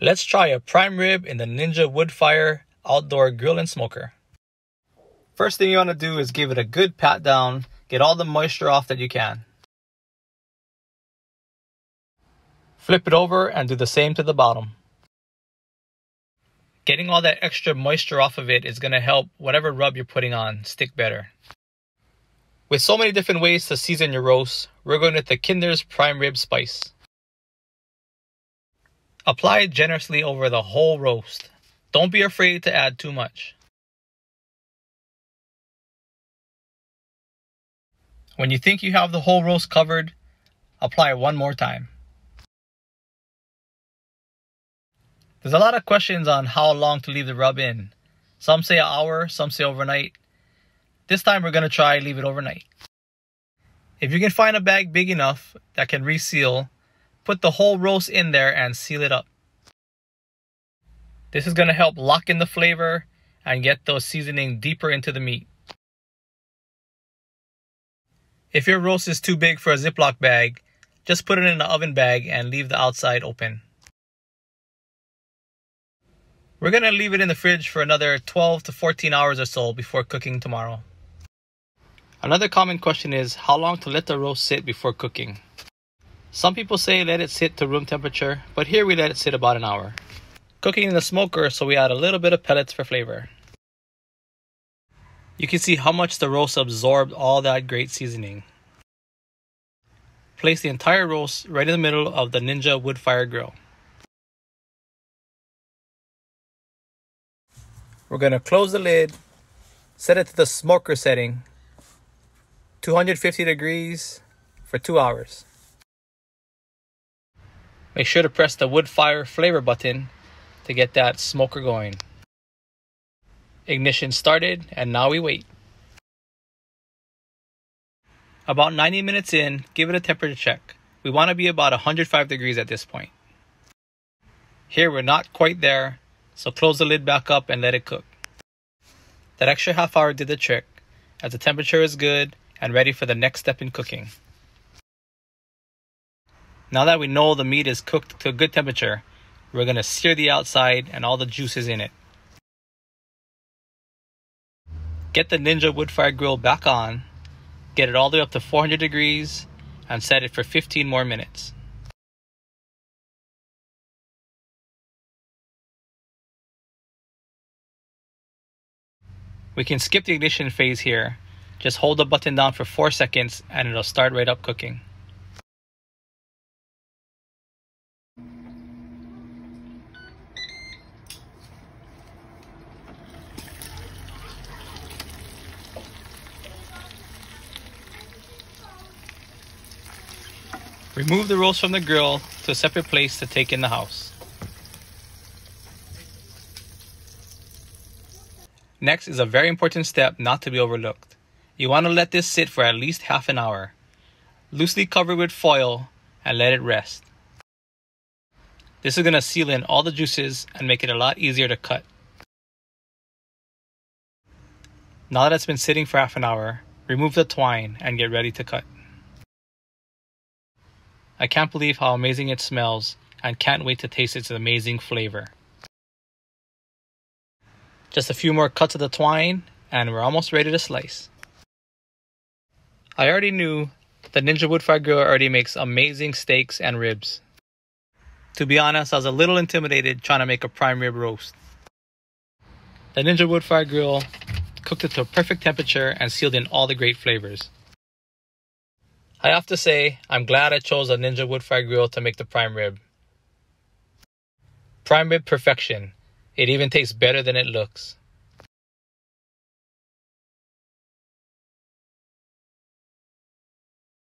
Let's try a prime rib in the Ninja Woodfire outdoor grill and smoker. First thing you want to do is give it a good pat down, get all the moisture off that you can. Flip it over and do the same to the bottom. Getting all that extra moisture off of it is going to help whatever rub you're putting on stick better. With so many different ways to season your roast, we're going with the Kinder's prime rib spice. Apply it generously over the whole roast. Don't be afraid to add too much. When you think you have the whole roast covered, apply it one more time. There's a lot of questions on how long to leave the rub in. Some say an hour, some say overnight. This time we're going to try leave it overnight. If you can find a bag big enough that can reseal, put the whole roast in there and seal it up. This is going to help lock in the flavor and get those seasoning deeper into the meat. If your roast is too big for a Ziploc bag, just put it in an oven bag and leave the outside open. We're going to leave it in the fridge for another 12 to 14 hours or so before cooking tomorrow. Another common question is how long to let the roast sit before cooking. Some people say let it sit to room temperature, but here we let it sit about an hour. Cooking in the smoker, so we add a little bit of pellets for flavor. You can see how much the roast absorbed all that great seasoning. Place the entire roast right in the middle of the Ninja Woodfire grill. We're going to close the lid, set it to the smoker setting, 250 degrees for 2 hours. Make sure to press the Woodfire flavor button to get that smoker going. Ignition started and now we wait. About 90 minutes in, give it a temperature check. We want to be about 105 degrees at this point. Here we're not quite there, so close the lid back up and let it cook. That extra half hour did the trick, as the temperature is good and ready for the next step in cooking. Now that we know the meat is cooked to a good temperature, we're going to sear the outside and all the juices in it. Get the Ninja Woodfire grill back on, get it all the way up to 400 degrees, and set it for 15 more minutes. We can skip the ignition phase here. Just hold the button down for 4 seconds and it'll start right up cooking. Remove the roast from the grill to a separate place to take in the house. Next is a very important step not to be overlooked. You want to let this sit for at least half an hour. Loosely cover with foil and let it rest. This is going to seal in all the juices and make it a lot easier to cut. Now that it's been sitting for half an hour, remove the twine and get ready to cut. I can't believe how amazing it smells and can't wait to taste its amazing flavor. Just a few more cuts of the twine and we're almost ready to slice. I already knew the Ninja Woodfire grill already makes amazing steaks and ribs. To be honest, I was a little intimidated trying to make a prime rib roast. The Ninja Woodfire grill cooked it to a perfect temperature and sealed in all the great flavors. I have to say, I'm glad I chose a Ninja Woodfire grill to make the prime rib. Prime rib perfection. It even tastes better than it looks.